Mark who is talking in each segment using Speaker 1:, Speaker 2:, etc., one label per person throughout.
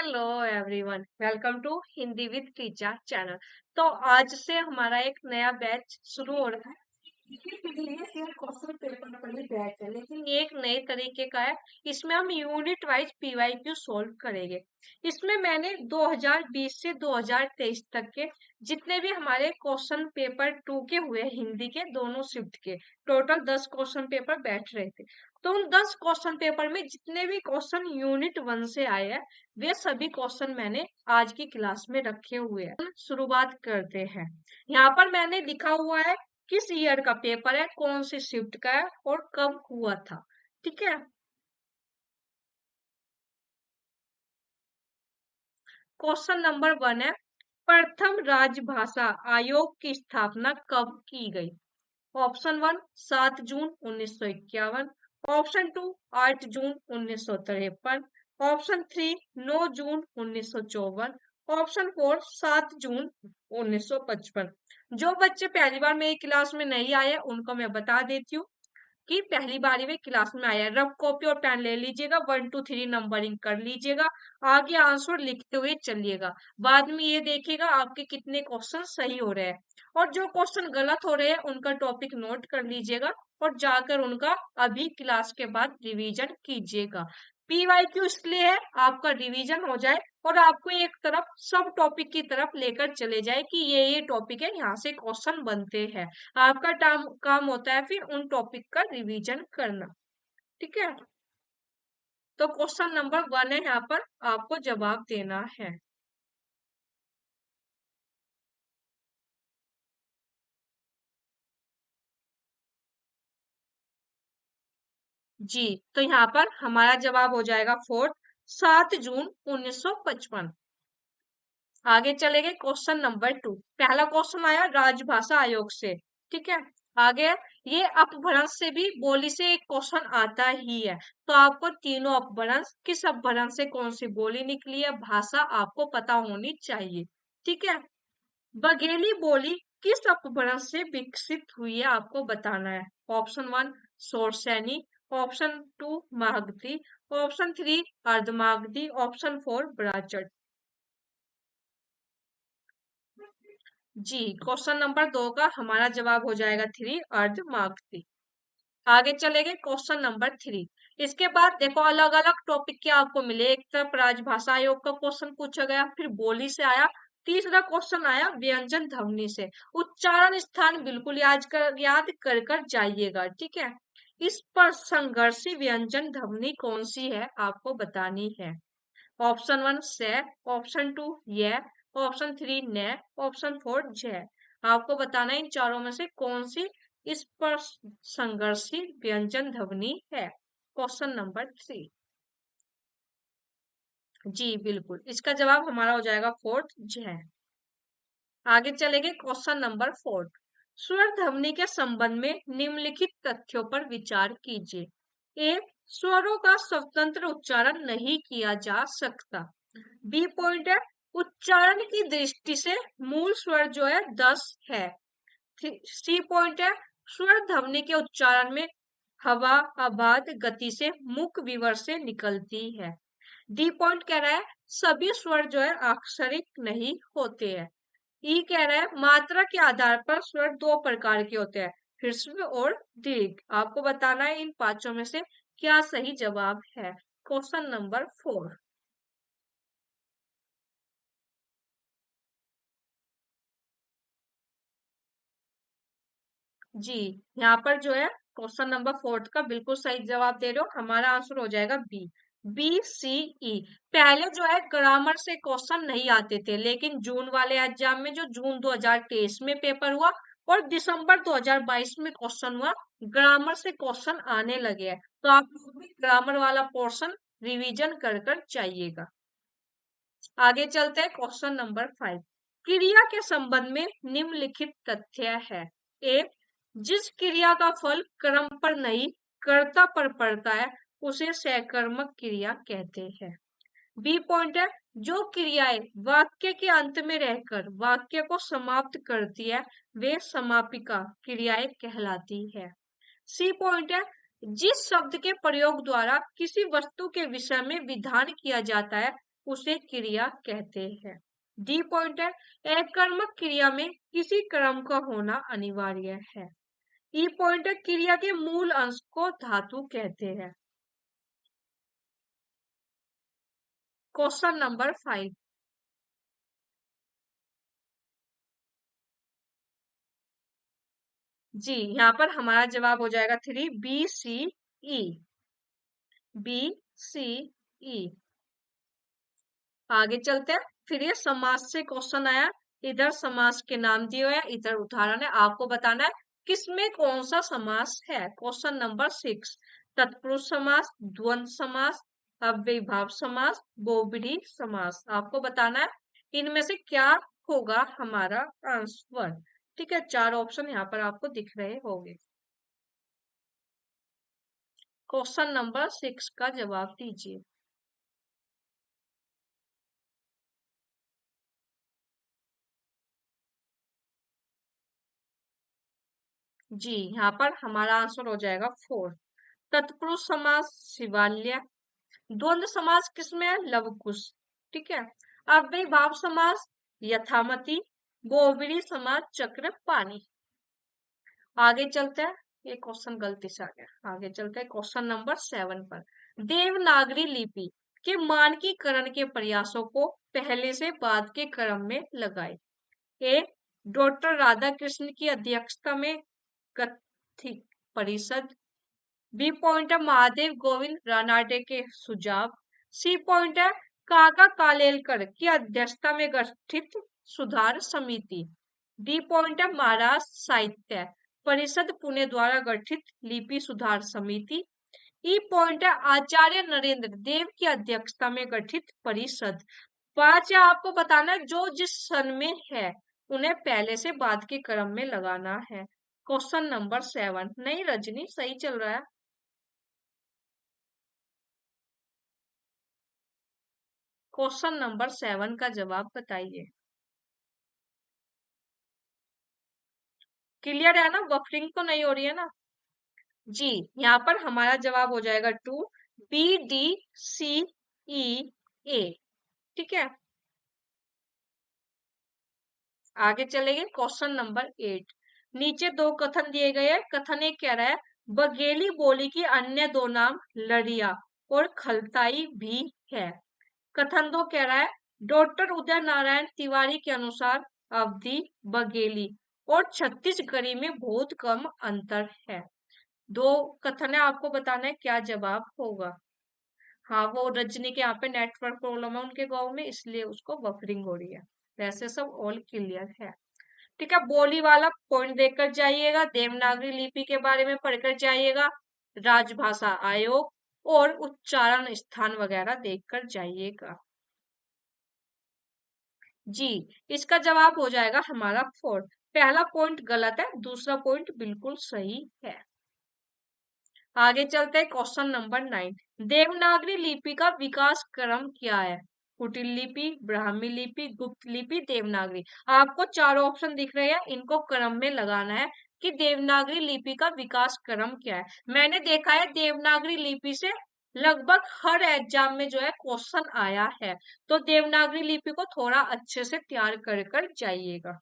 Speaker 1: Hello everyone, welcome to Hindi with teacher channel. तो आज से हमारा एक नया बैच शुरू हो रहा है। ये प्रीवियस ईयर क्वेश्चन पेपर वाली बैच है, लेकिन ये एक नए तरीके का है। इसमें हम यूनिट वाइज पीवाईक्यू सॉल्व करेंगे। इसमें मैंने 2020 से 2023 तक के जितने भी हमारे क्वेश्चन पेपर 2 के हुए हिंदी के दोनों शिफ्ट के टोटल 10 क्वेश्चन पेपर बैठ रहे थे। तो उन 10 क्वेश्चन पेपर में जितने भी क्वेश्चन यूनिट 1 से आए हैं वे सभी क्वेश्चन मैंने आज की क्लास में रखे हुए हैं। शुरुआत करते हैं। यहाँ पर मैंने लिखा हुआ है किस ईयर का पेपर है, कौन सी शिफ्ट का है और कब हुआ था। ठीक है। क्वेश्चन नंबर 1 है, प्रथम राजभाषा आयोग की स्थापना कब की गई? ऑप्शन 1 7 जून 1951, ऑप्शन 2 8 जून 1953, ऑप्शन 3 9 जून 1954, ऑप्शन 4 7 जून 1955। जो बच्चे पहली बार मेरी क्लास में नहीं आए उनको मैं बता देती हूँ कि पहली बारी में क्लास में आया, रफ कॉपी और पेन ले लीजिएगा, 1 2 3 नंबरिंग कर लीजिएगा, आगे आंसर लिखते हुए चलिएगा। बाद में ये देखिएगा आपके कितने क्वेश्चन सही हो रहे हैं और जो क्वेश्चन गलत हो रहे हैं उनका टॉपिक नोट कर लीजिएगा और जाकर उनका अभी क्लास के बाद रिवीजन कीजिएगा। पीवाईक्यू इसलिए है आपका रिवीजन हो जाए और आपको एक तरफ सब टॉपिक की तरफ लेकर चले जाए कि ये टॉपिक है, यहाँ से क्वेश्चन बनते हैं। आपका काम होता है फिर उन टॉपिक का रिवीजन करना। ठीक है। तो क्वेश्चन नंबर 1 है, यहाँ पर आपको जवाब देना है। जी, तो यहाँ पर हमारा जवाब हो जाएगा 4 7 जून 1955। आगे चले गए क्वेश्चन नंबर 2। पहला क्वेश्चन आया राजभाषा आयोग से। ठीक है। आगे ये अपभ्रंश से भी बोली से एक क्वेश्चन आता ही है, तो आपको तीनों अपभ्रंश किस अपभ्रंश से कौन सी बोली निकली है भाषा आपको पता होनी चाहिए। ठीक है। बघेली बोली किस अपभ्रंश से विकसित हुई है आपको बताना है। Option 1 Shauraseni, option 2 Magadhi, option 3 Ardhamagadhi, option 4 ब्राचट। जी, क्वेश्चन नंबर 2 का हमारा जवाब हो जाएगा 3 अर्धमागधी। आगे चलेंगे क्वेश्चन नंबर 3। इसके बाद देखो अलग अलग टॉपिक के आपको मिले। एक तरफ राजभाषा आयोग का क्वेश्चन पूछा गया, फिर बोली से आया, तीसरा क्वेश्चन आया व्यंजन ध्वनि से। उच्चारण स्थान बिल्कुल याद कर जाइएगा। ठीक है। इस पर संघर्षी व्यंजन ध्वनि कौन सी है आपको बतानी है। ऑप्शन 1 से, ऑप्शन 2 ये, ऑप्शन 3 ने, ऑप्शन 4 जय। आपको बताना है इन चारों में से कौन सी इस पर संघर्षी व्यंजन ध्वनि है। Question number 3। जी बिल्कुल, इसका जवाब हमारा हो जाएगा 4 जय। आगे चलेंगे क्वेश्चन नंबर 4। स्वर ध्वनि के संबंध में निम्नलिखित तथ्यों पर विचार कीजिए। ए, स्वरों का स्वतंत्र उच्चारण नहीं किया जा सकता। बी पॉइंट है, उच्चारण की दृष्टि से मूल स्वर जो है 10 है। सी पॉइंट है, स्वर ध्वनि के उच्चारण में हवा अबाध गति से मुख विवर से निकलती है। डी पॉइंट कह रहा है सभी स्वर जो है अक्षरिक नहीं होते हैं। ई कह रहा है मात्रा के आधार पर स्वर दो प्रकार के होते हैं, ह्रस्व और दीर्घ। आपको बताना है इन पांचों में से क्या सही जवाब है। Question number 4। जी, यहाँ पर जो है क्वेश्चन नंबर 4 का बिल्कुल सही जवाब दे रहे हो। हमारा आंसर हो जाएगा बी, बी सी ई। पहले जो है ग्रामर से क्वेश्चन नहीं आते थे, लेकिन जून वाले एग्जाम में जो जून 2023 में पेपर हुआ और दिसंबर 2022 में क्वेश्चन हुआ, ग्रामर से क्वेश्चन आने लगे हैं। तो आप लोग भी ग्रामर वाला पोर्शन रिवीजन कर कर जाइएगा। आगे चलते हैं क्वेश्चन नंबर 5। क्रिया के संबंध में निम्नलिखित तथ्य है। ए, जिस क्रिया का फल क्रम पर नहीं कर्ता पर पड़ता है उसे सकर्मक क्रिया कहते हैं। बी पॉइंट है, जो क्रियाएं वाक्य के अंत में रहकर वाक्य को समाप्त करती है वे समापिका क्रियाएं कहलाती है। सी पॉइंट है, जिस शब्द के प्रयोग द्वारा किसी वस्तु के विषय में विधान किया जाता है उसे क्रिया कहते हैं। डी पॉइंट है, एक कर्मक क्रिया में किसी क्रम का होना अनिवार्य है। ई पॉइंट है, क्रिया के मूल अंश को धातु कहते हैं। Question number 5। जी, यहाँ पर हमारा जवाब हो जाएगा 3, बी सी ई। बी सी ई। आगे चलते हैं। फिर ये समास से क्वेश्चन आया। इधर समास के नाम दिए हुए हैं, इधर उदाहरण है। आपको बताना है किसमें कौन सा समास है। क्वेश्चन नंबर 6, तत्पुरुष समास, द्वंद्व समास, अव्ययीभाव समास, बहुब्रीहि समास। आपको बताना है इनमें से क्या होगा हमारा आंसर। ठीक है, 4 ऑप्शन यहाँ पर आपको दिख रहे होंगे। क्वेश्चन नंबर 6 का जवाब दीजिए। जी, यहाँ पर हमारा आंसर हो जाएगा 4, तत्पुरुष समास शिवाल्य। द्वंद्व समास किसमें है? लवकुश। ठीक है। अव्ययीभाव समास यथामति। बहुब्रीहि समास चक्रपाणि। आगे चलते हैं। ये क्वेश्चन गलती से आ गया। आगे चलते हैं क्वेश्चन नंबर 7 पर। देवनागरी लिपि के मानकीकरण के प्रयासों को पहले से बाद के क्रम में लगाए। ए, डॉक्टर राधा कृष्ण की अध्यक्षता में गठित परिषद। बी पॉइंट है, महादेव गोविंद रानाडे के सुझाव। सी पॉइंट है, काका कालेलकर की अध्यक्षता में गठित सुधार समिति। डी पॉइंट है, महाराष्ट्र साहित्य परिषद पुणे द्वारा गठित लिपि सुधार समिति। ई पॉइंट है, आचार्य नरेंद्र देव की अध्यक्षता में गठित परिषद। 5 है, आपको बताना है जो जिस सन में है उन्हें पहले से बाद के क्रम में लगाना है। Question number 7। नहीं रजनी, सही चल रहा है। क्वेश्चन नंबर 7 का जवाब बताइए। क्लियर है ना? बफरिंग तो नहीं हो रही है ना? जी, यहाँ पर हमारा जवाब हो जाएगा 2, बी डी सी ई ए। ठीक है, आगे चलेंगे। Question number 8। नीचे 2 कथन दिए गए हैं। कथन एक कह रहा है बघेली बोली की अन्य 2 नाम लड़िया और खलताई भी है। कथन 2 कह रहा है डॉक्टर उदय नारायण तिवारी के अनुसार अवधि, बघेली और छत्तीसगढ़ी में बहुत कम अंतर है। 2 कथन है, आपको बताना है क्या जवाब होगा। हाँ, वो रजनी के यहाँ पे नेटवर्क प्रॉब्लम है उनके गांव में, इसलिए उसको बफरिंग हो रही है। वैसे सब ऑल क्लियर है। ठीक है, बोली वाला पॉइंट देकर जाइएगा। देवनागरी लिपि के बारे में पढ़कर जाइएगा। राजभाषा आयोग और उच्चारण स्थान वगैरह देखकर जाइएगा। जी, इसका जवाब हो जाएगा हमारा 4। पहला पॉइंट गलत है, दूसरा पॉइंट बिल्कुल सही है। आगे चलते हैं। Question number 9। देवनागरी लिपि का विकास क्रम क्या है? कुटिल लिपि, ब्राह्मी लिपि, गुप्त लिपि, देवनागरी। आपको 4 ऑप्शन दिख रहे हैं, इनको क्रम में लगाना है कि देवनागरी लिपि का विकास क्रम क्या है। मैंने देखा है देवनागरी लिपि से लगभग हर एग्जाम में जो है क्वेश्चन आया है, तो देवनागरी लिपि को थोड़ा अच्छे से तैयार कर जाइएगा।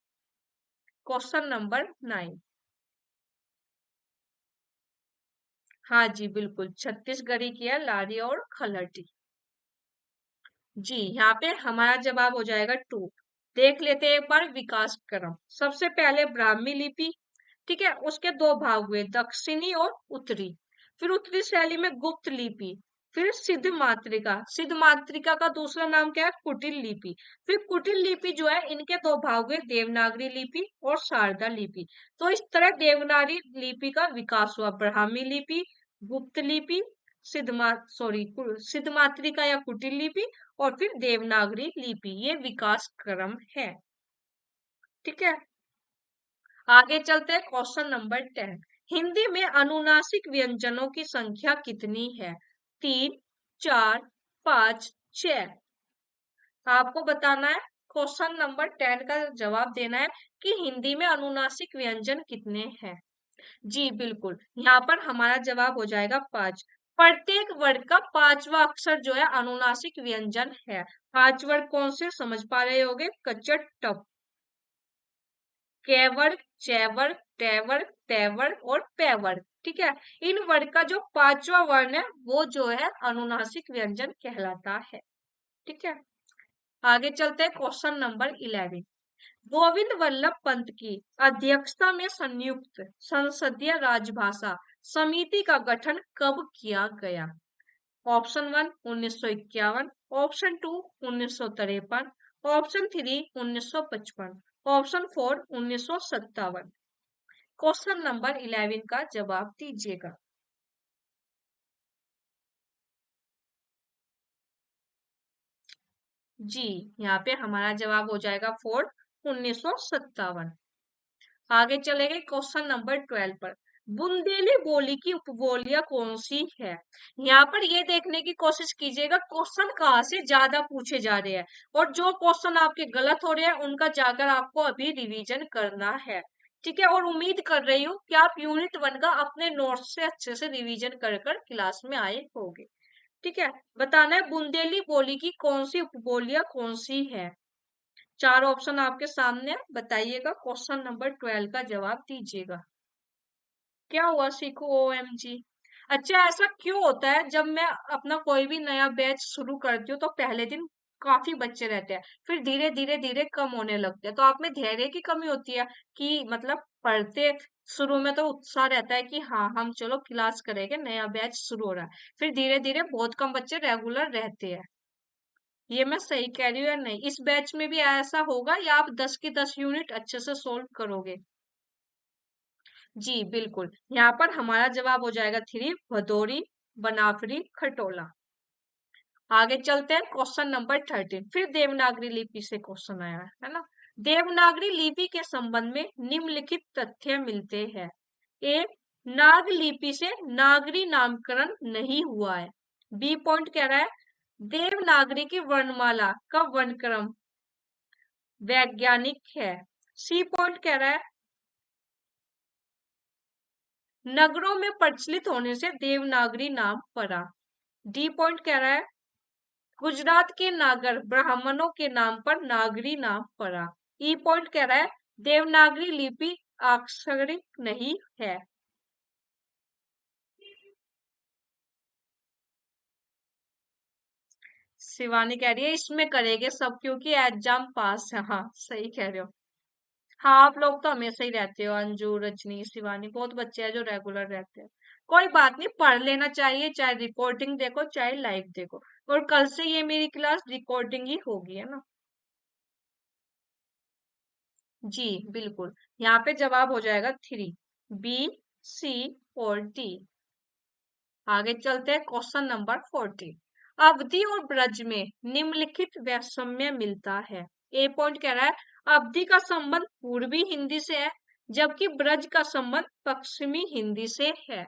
Speaker 1: Question number 9। हाँ जी, बिल्कुल छत्तीसगढ़ी की है, लारी और खलटी। जी, यहाँ पे हमारा जवाब हो जाएगा 2। देख लेते हैं एक बार विकास क्रम। सबसे पहले ब्राह्मी लिपि। ठीक है, उसके 2 भाग हुए, दक्षिणी और उत्तरी। फिर उत्तरी शैली में गुप्त लिपि। फिर सिद्ध मातृका। सिद्ध मातृका का दूसरा नाम क्या है? कुटिल लिपि। फिर कुटिल लिपि जो है इनके 2 भाग हुए, देवनागरी लिपि और शारदा लिपि। तो इस तरह देवनागरी लिपि का विकास हुआ। ब्राह्मी लिपि, गुप्त लिपि, सिद्ध मातृका या कुटिल लिपि और फिर देवनागरी लिपि, ये विकास क्रम है। ठीक है, आगे चलते हैं। Question number 10। हिंदी में अनुनासिक व्यंजनों की संख्या कितनी है? 3, 4, 5, 6। आपको बताना है, क्वेश्चन नंबर 10 का जवाब देना है कि हिंदी में अनुनासिक व्यंजन कितने हैं। जी बिल्कुल, यहाँ पर हमारा जवाब हो जाएगा 5। प्रत्येक वर्ड का 5वां अक्षर जो है अनुनासिक व्यंजन है। 5 वर्ड कौन से समझ पा रहे होगे? कचट, टप, केवर्ग, चैवर्ग, टैवर्ग, तैवर्ग और पैवर्ग। ठीक है, इन वर्ड का जो पांचवा वर्ण है वो जो है अनुनासिक व्यंजन कहलाता है। ठीक है, आगे चलते हैं क्वेश्चन नंबर 11। गोविंद वल्लभ पंत की अध्यक्षता में संयुक्त संसदीय राजभाषा समिति का गठन कब किया गया? Option 1 1951, option 2 1953, option 3 1955, option 4 1957। Question number 11 का जवाब दीजिएगा। जी, यहाँ पे हमारा जवाब हो जाएगा 4 1957। आगे चलेंगे क्वेश्चन नंबर 12 पर। बुंदेली बोली की उपबोलियां कौन सी है? यहाँ पर ये देखने की कोशिश कीजिएगा क्वेश्चन कहाँ से ज्यादा पूछे जा रहे हैं, और जो क्वेश्चन आपके गलत हो रहे हैं उनका जाकर आपको अभी रिवीजन करना है। ठीक है, और उम्मीद कर रही हूँ कि आप यूनिट 1 का अपने नोट्स से अच्छे से रिवीजन कर कर क्लास में आए होंगे। ठीक है, बताना है बुंदेली बोली की कौन सी उपबोलियां कौन सी है। चार ऑप्शन आपके सामने है, बताइएगा, क्वेश्चन नंबर 12 का जवाब दीजिएगा। क्या हुआ सीखो OMG? अच्छा, ऐसा क्यों होता है जब मैं अपना कोई भी नया बैच शुरू करती हूँ तो पहले दिन काफी बच्चे रहते हैं, फिर धीरे धीरे धीरे कम होने लगते हैं? तो आप में धैर्य की कमी होती है कि मतलब पढ़ते शुरू में तो उत्साह रहता है कि हाँ हम चलो क्लास करेंगे, नया बैच शुरू हो रहा है, फिर धीरे धीरे बहुत कम बच्चे रेगुलर रहते हैं। ये मैं सही कह रही हूँ या नहीं? इस बैच में भी ऐसा होगा या आप 10 की 10 यूनिट अच्छे से सोल्व करोगे? जी बिल्कुल, यहाँ पर हमारा जवाब हो जाएगा 3 भदोरी, बनाफरी, खटोला। आगे चलते हैं क्वेश्चन नंबर 13। फिर देवनागरी लिपि से क्वेश्चन आया है ना। देवनागरी लिपि के संबंध में निम्नलिखित तथ्य मिलते हैं। ए, नाग लिपि से नागरी नामकरण नहीं हुआ है। बी पॉइंट कह रहा है देवनागरी की वर्णमाला का वर्णक्रम वैज्ञानिक है। सी पॉइंट कह रहा है नगरों में प्रचलित होने से देवनागरी नाम पड़ा। डी पॉइंट कह रहा है गुजरात के नागर ब्राह्मणों के नाम पर नागरी नाम पड़ा। ई पॉइंट कह रहा है देवनागरी लिपि अक्षरिक नहीं है। शिवानी कह रही है इसमें करेंगे सब क्योंकि एग्जाम पास है। हाँ सही कह रहे हो। हाँ आप लोग तो हमेशा ही रहते हो, अंजू, रजनी, शिवानी, बहुत बच्चे हैं जो रेगुलर रहते हैं। कोई बात नहीं, पढ़ लेना चाहिए, चाहे रिकॉर्डिंग देखो चाहे लाइव देखो। और कल से ये मेरी क्लास रिकॉर्डिंग ही होगी, है ना। जी बिल्कुल, यहाँ पे जवाब हो जाएगा 3, बी, सी और डी। आगे चलते हैं क्वेश्चन नंबर 14। अवधि और ब्रज में निम्नलिखित वैषम्य मिलता है। ए पॉइंट कह रहा है अवधि का संबंध पूर्वी हिंदी से है, जबकि ब्रज का संबंध पश्चिमी हिंदी से है।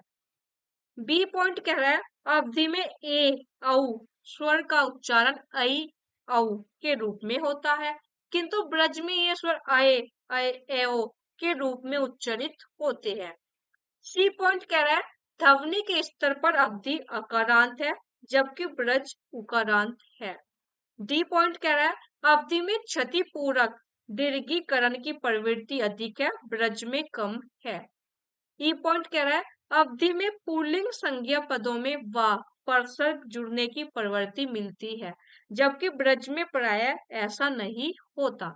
Speaker 1: बी पॉइंट कह रहा है अवधि में ए, औ स्वर का उच्चारण ऐ, औ के रूप में होता है, किंतु ब्रज में ये स्वर अय, अय, एओ के रूप में उच्चारित होते हैं। सी पॉइंट कह रहा है ध्वनि के स्तर पर अवधि अकारांत है, जबकि ब्रज उकारांत है। डी पॉइंट कह रहा है अवधि में क्षतिपूरक दीर्घीकरण की प्रवृत्ति अधिक है, ब्रज में कम है। ई पॉइंट कह रहा है अवधि में पुल्लिंग संज्ञा पदों में वा परसर्ग जुड़ने की प्रवृत्ति मिलती है, जबकि ब्रज में प्रायः ऐसा नहीं होता।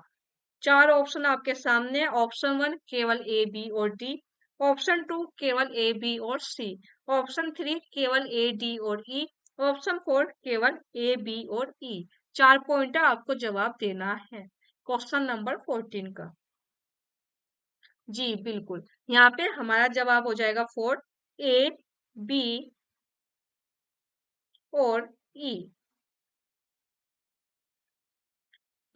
Speaker 1: चार ऑप्शन आपके सामने है। ऑप्शन 1 केवल ए, बी और डी, ऑप्शन 2 केवल ए, बी और सी, ऑप्शन 3 केवल ए, डी और ई, ऑप्शन 4 केवल ए, बी और ई। 4 पॉइंट आपको जवाब देना है क्वेश्चन नंबर 14 का। जी बिल्कुल, यहाँ पे हमारा जवाब हो जाएगा 4, ए, बी और ई।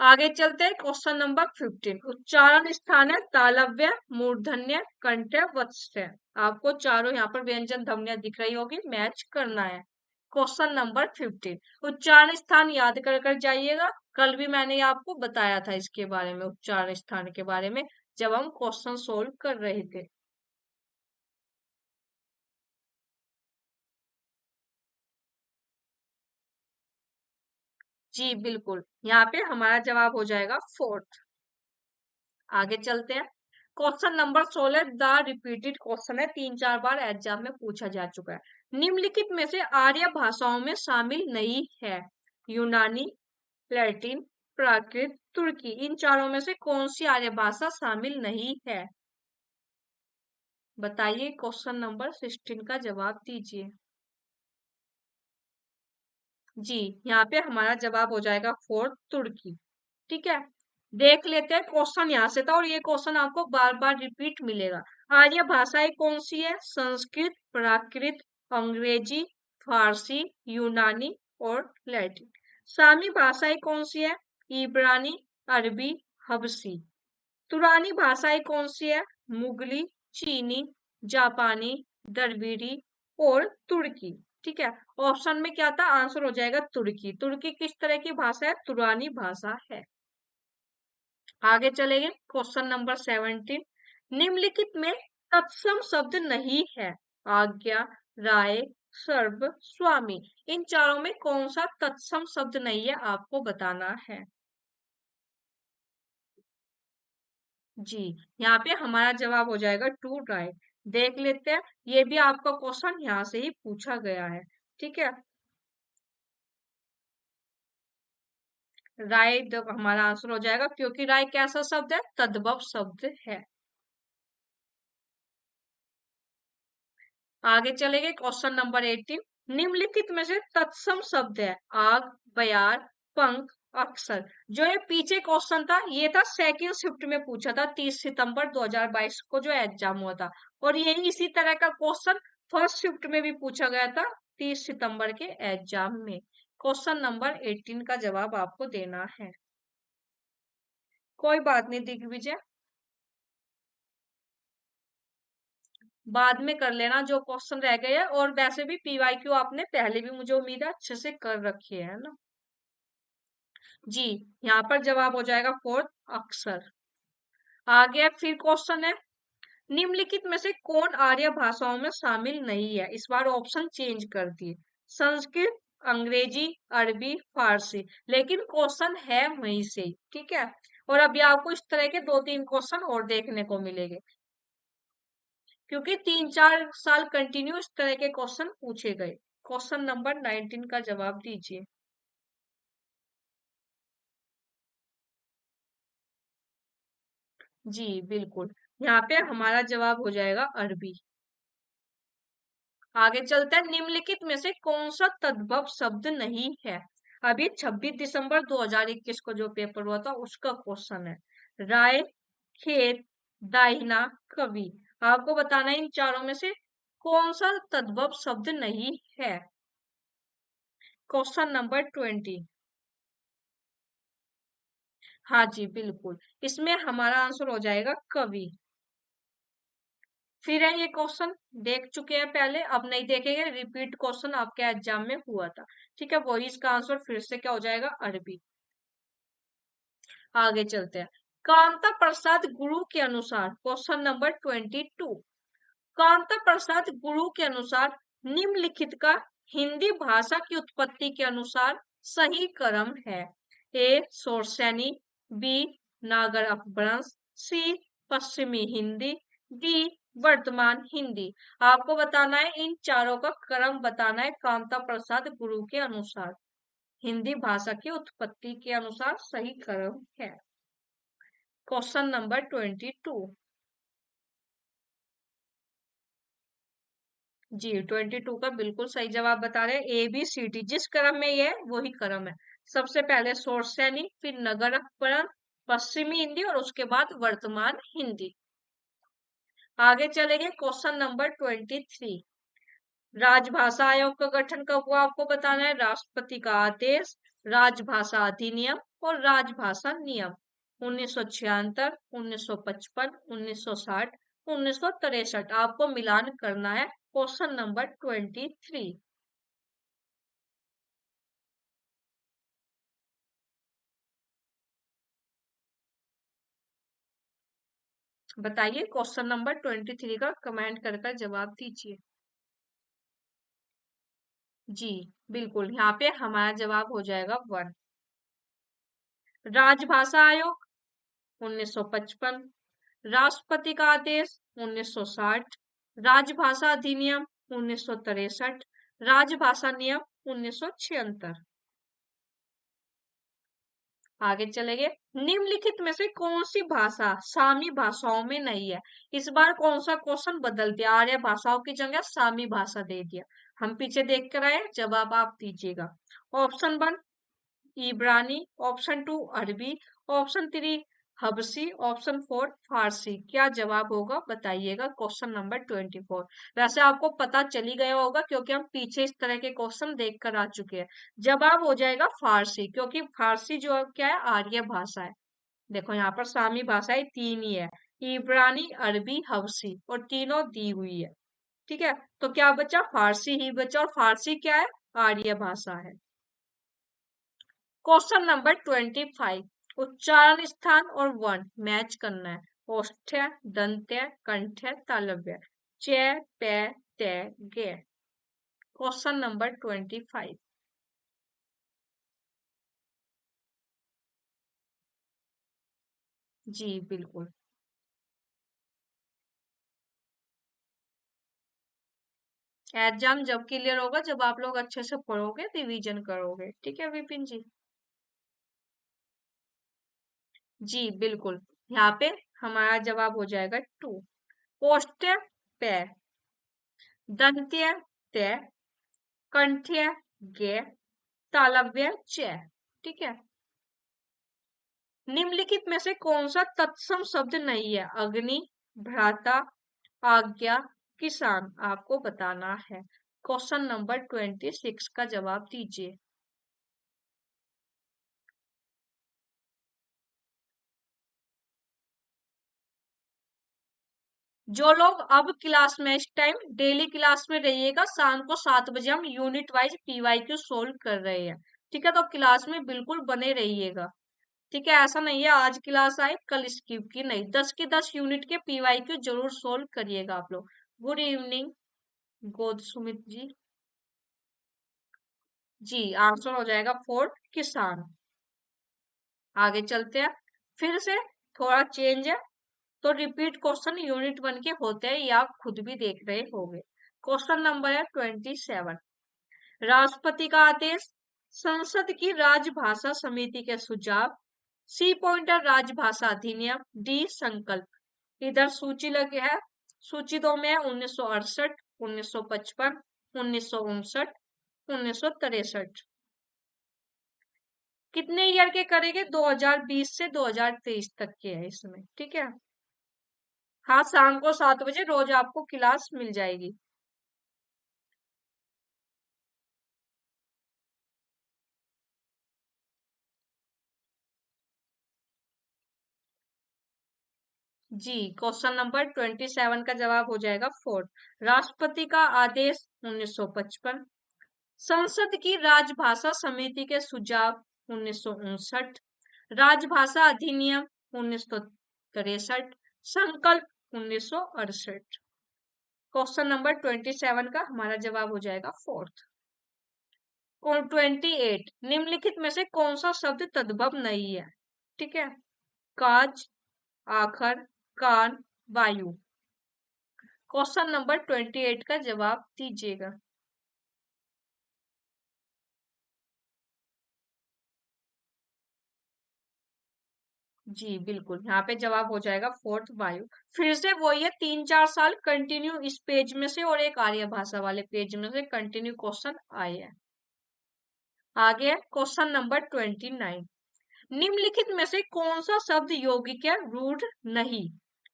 Speaker 1: आगे चलते हैं क्वेश्चन नंबर 15। उच्चारण स्थान है तालव्य, मूर्धन्य, कंठ, वत्स्य। आपको चारों यहाँ पर व्यंजन ध्वनियां दिख रही होगी, मैच करना है। क्वेश्चन नंबर 15 उच्चारण स्थान याद कर कर जाइएगा। कल भी मैंने आपको बताया था इसके बारे में, उच्चारण स्थान के बारे में, जब हम क्वेश्चन सोल्व कर रहे थे। जी बिल्कुल, यहाँ पे हमारा जवाब हो जाएगा फोर्थ। आगे चलते हैं। Question number 16 the repeated question है, 3-4 बार एग्जाम में पूछा जा चुका है। निम्नलिखित में से आर्य भाषाओं में शामिल नहीं है। यूनानी, लैटिन, प्राकृत, तुर्की, इन चारों में से कौन सी आर्य भाषा शामिल नहीं है? बताइए, क्वेश्चन नंबर 16 का जवाब दीजिए। जी, यहाँ पे हमारा जवाब हो जाएगा फोर्थ, तुर्की। ठीक है, देख लेते हैं क्वेश्चन यहाँ से था, और ये क्वेश्चन आपको बार बार रिपीट मिलेगा। आर्य भाषाएं कौन सी है? संस्कृत, प्राकृत, अंग्रेजी, फारसी, यूनानी और लैटिन। सामी भाषाएं कौन सी है? इब्रानी, अरबी, हबसी। तुरानी भाषाएं कौन सी है? मुगली, चीनी, जापानी, द्रविड़ी और तुर्की। ठीक है, ऑप्शन में क्या था? आंसर हो जाएगा तुर्की। तुर्की किस तरह की भाषा है? तुरानी भाषा है। आगे चलेंगे, क्वेश्चन नंबर 17। निम्नलिखित में तत्सम शब्द नहीं है। आज्ञा, राय, सर्व, स्वामी, इन चारों में कौन सा तत्सम शब्द नहीं है? आपको बताना है। जी, यहाँ पे हमारा जवाब हो जाएगा टू राइट। देख लेते हैं, ये भी आपका क्वेश्चन यहाँ से ही पूछा गया है। ठीक है, राय हमारा आंसर हो जाएगा, क्योंकि राय कैसा शब्द है? तद्भव शब्द है। आगे चलेंगे, क्वेश्चन नंबर 18। निम्नलिखित में से तत्सम शब्द है। आग, बयार, पंख, अक्सर। जो ये पीछे क्वेश्चन था, ये था सेकंड शिफ्ट में पूछा था, 30 सितंबर 2022 को जो एग्जाम हुआ था। और यही इसी तरह का क्वेश्चन फर्स्ट शिफ्ट में भी पूछा गया था, 30 सितंबर के एग्जाम में। क्वेश्चन नंबर 18 का जवाब आपको देना है। कोई बात नहीं दिग्विजय, बाद में कर लेना जो क्वेश्चन रह गए हैं। और वैसे भी पीवाईक्यू आपने पहले भी, मुझे उम्मीद है, अच्छे से कर रखी है ना। जी, यहाँ पर जवाब हो जाएगा फोर्थ, अक्सर। आगे फिर क्वेश्चन है, निम्नलिखित में से कौन आर्य भाषाओं में शामिल नहीं है? इस बार ऑप्शन चेंज कर दिए। संस्कृत, अंग्रेजी, अरबी, फारसी। लेकिन क्वेश्चन है वहीं से ही, ठीक है। और अभी आपको इस तरह के 2-3 क्वेश्चन और देखने को मिलेंगे, क्योंकि 3-4 साल कंटिन्यू इस तरह के क्वेश्चन पूछे गए। क्वेश्चन नंबर 19 का जवाब दीजिए। जी बिल्कुल, यहाँ पे हमारा जवाब हो जाएगा अरबी। आगे चलते हैं, निम्नलिखित में से कौन सा तद्भव शब्द नहीं है? अभी 26 दिसंबर 2021 को जो पेपर हुआ था उसका क्वेश्चन है। राय, खेत, दाहिना, कवि। आपको बताना है इन चारों में से कौन सा तद्भव शब्द नहीं है। Question number 20। हाँ जी बिल्कुल, इसमें हमारा आंसर हो जाएगा कवि। फिर है ये क्वेश्चन, देख चुके हैं पहले, अब नहीं देखेंगे, रिपीट क्वेश्चन आपके एग्जाम में हुआ था। ठीक है, वही इसका आंसर फिर से क्या हो जाएगा? अरबी। आगे चलते हैं, कांता प्रसाद गुरु के अनुसार, क्वेश्चन नंबर 22। कांता प्रसाद गुरु के अनुसार निम्नलिखित का हिंदी भाषा की उत्पत्ति के अनुसार सही क्रम है। ए शौरसैनी, बी नागर अपभ्रंश, सी पश्चिमी हिंदी, डी वर्तमान हिंदी। आपको बताना है, इन चारों का क्रम बताना है कांता प्रसाद गुरु के अनुसार। हिंदी भाषा की उत्पत्ति के अनुसार सही क्रम है। Question number 22। जी 22 का बिल्कुल सही जवाब बता रहे हैं, ए बी सी डी, जिस क्रम में ये है वही क्रम है। सबसे पहले शौरसैनी, फिर नगर अपभ्रंश, पश्चिमी हिंदी और उसके बाद वर्तमान हिंदी। आगे चलेंगे, क्वेश्चन नंबर 23। राजभाषा आयोग का गठन कब हुआ? आपको बताना है। राष्ट्रपति का आदेश, राजभाषा अधिनियम और राजभाषा नियम। 1976, 1955, 1960, 1963। आपको मिलान करना है। Question number 23। बताइए, क्वेश्चन नंबर 23 का कमेंट कर कर जवाब दीजिए। जी बिल्कुल, यहाँ पे हमारा जवाब हो जाएगा 1। राजभाषा आयोग 1955, राष्ट्रपति का आदेश 1960, राजभाषा अधिनियम 1963, राजभाषा नियम 1976। आगे चलेंगे। निम्नलिखित में से कौन सी भाषा सामी भाषाओं में नहीं है? इस बार कौन सा क्वेश्चन बदल दिया, आर्य भाषाओं की जगह सामी भाषा दे दिया। हम पीछे देख कर आए, जवाब आप दीजिएगा। ऑप्शन 1 इब्रानी, ऑप्शन 2 अरबी, ऑप्शन 3 हबसी, ऑप्शन 4 फारसी। क्या जवाब होगा बताइएगा। Question number 24। वैसे आपको पता चली गया होगा क्योंकि हम पीछे इस तरह के क्वेश्चन देख कर आ चुके हैं। जवाब हो जाएगा फारसी, क्योंकि फारसी जो क्या है, आर्य भाषा है। देखो यहाँ पर सामी भाषाएं तीन ही है, इब्रानी, अरबी, हबसी, और तीनों दी हुई है। ठीक है, तो क्या बचा? फारसी ही बचा, और फारसी क्या है? आर्य भाषा है। Question number 25। उच्चारण स्थान और वर्ण मैच करना है। ओष्ठ्य, दंत्य, कंठ्य, तालव्य, च, पे, ते, गे। Question number 25। जी बिल्कुल। एग्जाम जब क्लियर होगा जब आप लोग अच्छे से पढ़ोगे, रिवीजन करोगे। ठीक है विपिन जी। जी बिल्कुल। यहाँ पे हमारा जवाब हो जाएगा 2। ओष्ठ्य पे, दंत्य ते, कंठ्य गे, तालव्य च। ठीक है। निम्नलिखित में से कौन सा तत्सम शब्द नहीं है? अग्नि, भ्राता, आज्ञा, किसान। आपको बताना है। क्वेश्चन नंबर 26 का जवाब दीजिए। जो लोग अब क्लास में इस टाइम डेली क्लास में रहिएगा, शाम को 7 बजे हम यूनिट वाइज पीवाईक्यू सोल्व कर रहे हैं। ठीक है, तो क्लास में बिल्कुल बने रहिएगा। ठीक है, ऐसा नहीं है आज क्लास आए कल स्किप की, नहीं, 10 के 10 यूनिट के पीवाईक्यू जरूर सोल्व करिएगा आप लोग। गुड इवनिंग गोद सुमित जी। जी आंसर हो जाएगा 4 किसान। आगे चलते हैं। फिर से थोड़ा चेंज है, तो रिपीट क्वेश्चन यूनिट 1 के होते हैं, ये आप खुद भी देख रहे होंगे। क्वेश्चन नंबर है 27। राष्ट्रपति का आदेश, संसद की राजभाषा समिति के सुझाव, सी पॉइंटर राजभाषा अधिनियम, डी संकल्प। इधर सूची लगी है। सूची दो में है 1968, 1955, 1959, 1963। कितने ईयर के करेंगे? 2020 से 2023 तक के है इसमें। ठीक है। हाँ, शाम को 7 बजे रोज आपको क्लास मिल जाएगी। जी क्वेश्चन नंबर 27 का जवाब हो जाएगा 4। राष्ट्रपति का आदेश 1955, संसद की राजभाषा समिति के सुझाव 1959, राजभाषा अधिनियम 1963, संकल्प 1968। क्वेश्चन नंबर 27 का हमारा जवाब हो जाएगा 4th। 28। निम्नलिखित में से कौन सा शब्द तद्भव नहीं है? ठीक है। काज, आखर, कान, वायु। क्वेश्चन नंबर 28 का जवाब दीजिएगा। जी बिल्कुल, यहाँ पे जवाब हो जाएगा 4th वायु। फिर से वही है, 3-4 साल कंटिन्यू इस पेज में से और एक आर्य भाषा वाले पेज में से कंटिन्यू क्वेश्चन आए हैं। आगे क्वेश्चन नंबर 29। निम्नलिखित में से कौन सा शब्द यौगिक है, रूढ़ नहीं?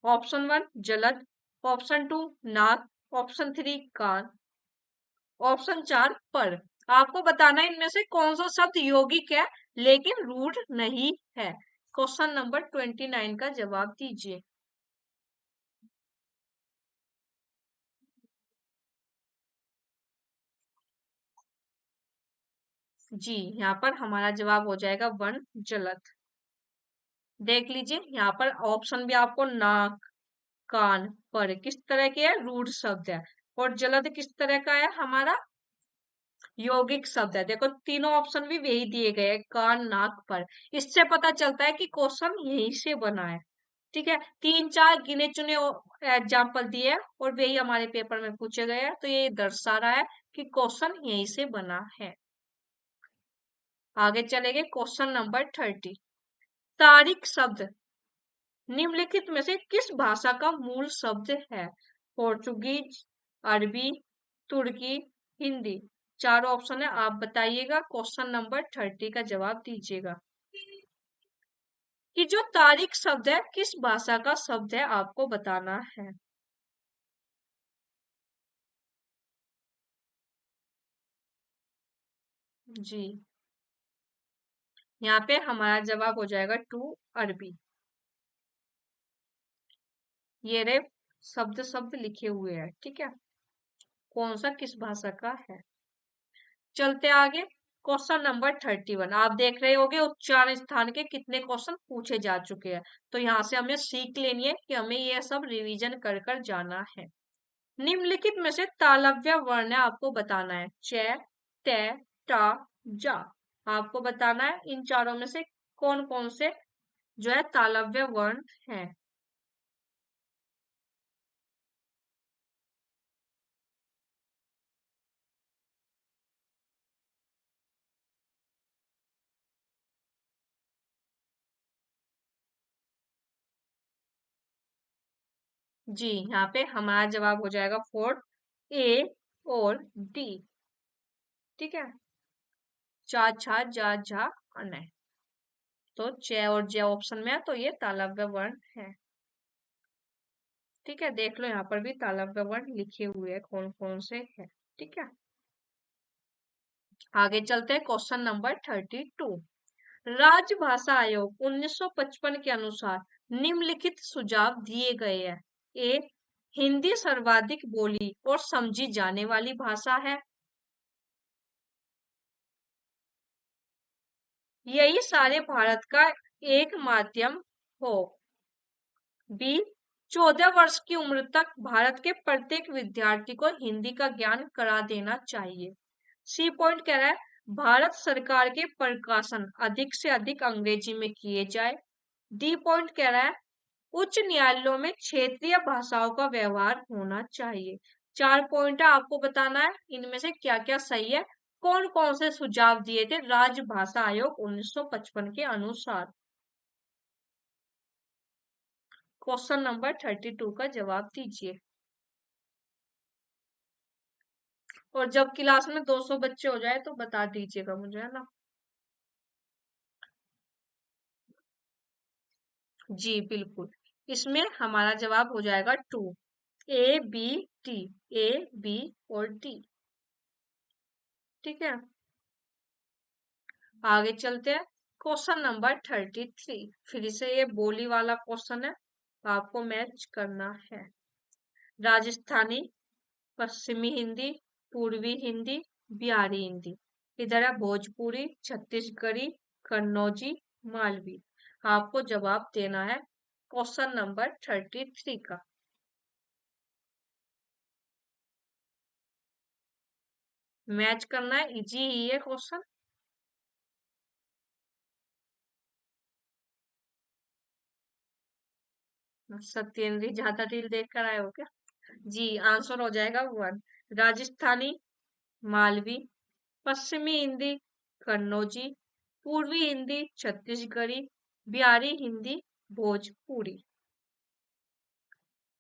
Speaker 1: ऑप्शन 1 जलद, ऑप्शन 2 नाक, ऑप्शन 3 कान, ऑप्शन 4 पर। आपको बताना है इनमें से कौन सा शब्द यौगिक है लेकिन रूढ़ नहीं है। क्वेश्चन नंबर 29 का जवाब दीजिए। जी यहाँ पर हमारा जवाब हो जाएगा 1 जलद। देख लीजिए यहाँ पर ऑप्शन भी आपको नाक, कान, पर किस तरह के है, रूढ़ शब्द है, और जलद किस तरह का है हमारा, यौगिक शब्द है। देखो तीनों ऑप्शन भी यही दिए गए हैं, कान नाक पर। इससे पता चलता है कि क्वेश्चन यहीं से बना है। ठीक है, तीन चार गिने चुने एग्जाम्पल दिए हैं और वही हमारे पेपर में पूछे गए हैं, तो ये दर्शा रहा है कि क्वेश्चन यहीं से बना है। आगे चलेंगे क्वेश्चन नंबर 30। तारीख शब्द निम्नलिखित में से किस भाषा का मूल शब्द है? पोर्चुगीज, अरबी, तुर्की, हिंदी। चारों ऑप्शन है, आप बताइएगा। क्वेश्चन नंबर 30 का जवाब दीजिएगा कि जो तारीख शब्द है किस भाषा का शब्द है, आपको बताना है। जी, यहाँ पे हमारा जवाब हो जाएगा टू, अरबी। ये रे शब्द शब्द लिखे हुए हैं, ठीक है, कौन सा किस भाषा का है। चलते आगे क्वेश्चन नंबर 31। आप देख रहे होंगे उच्चारण स्थान के कितने क्वेश्चन पूछे जा चुके हैं, तो यहाँ से हमें सीख लेनी है कि हमें यह सब रिवीजन कर कर जाना है। निम्नलिखित में से तालव्य वर्ण है, आपको बताना है। च, त, टा, जा। आपको बताना है इन चारों में से कौन कौन से जो है तालव्य वर्ण है। जी, यहाँ पे हमारा जवाब हो जाएगा फोर, ए और डी। ठीक है, चा, छा, जा, झा, अनय। तो च और ज ऑप्शन में है, तो ये तालव्य वर्ण है। ठीक है, देख लो यहाँ पर भी तालव्य वर्ण लिखे हुए हैं कौन कौन से है। ठीक है, आगे चलते हैं क्वेश्चन नंबर 32। राजभाषा आयोग 1955 के अनुसार निम्नलिखित सुझाव दिए गए हैं। ए, हिंदी सर्वाधिक बोली और समझी जाने वाली भाषा है, यही सारे भारत का एक माध्यम हो। बी, 14 वर्ष की उम्र तक भारत के प्रत्येक विद्यार्थी को हिंदी का ज्ञान करा देना चाहिए। सी पॉइंट कह रहा है भारत सरकार के प्रकाशन अधिक से अधिक अंग्रेजी में किए जाए। डी पॉइंट कह रहा है उच्च न्यायालयों में क्षेत्रीय भाषाओं का व्यवहार होना चाहिए। चार पॉइंट है, आपको बताना है इनमें से क्या क्या सही है, कौन कौन से सुझाव दिए थे राजभाषा आयोग 1955 के अनुसार। क्वेश्चन नंबर 32 का जवाब दीजिए। और जब क्लास में 200 बच्चे हो जाए तो बता दीजिएगा मुझे, है ना। जी बिल्कुल, इसमें हमारा जवाब हो जाएगा two, A B T. A B और डी। ठीक है, आगे चलते हैं क्वेश्चन नंबर 33। फिर से ये बोली वाला क्वेश्चन है, आपको मैच करना है। राजस्थानी, पश्चिमी हिंदी, पूर्वी हिंदी, बिहारी हिंदी। इधर है भोजपुरी, छत्तीसगढ़ी, कन्नौजी, मालवी। आपको जवाब देना है क्वेश्चन नंबर 33 का। मैच करना है, इजी ही है क्वेश्चन। सत्येंद्र ज्यादा रील देख कर आए हो क्या? जी, आंसर हो जाएगा वन। राजस्थानी, मालवी, पश्चिमी हिंदी, कन्नौजी, पूर्वी हिंदी, छत्तीसगढ़ी, बिहारी हिंदी, भोजपुरी।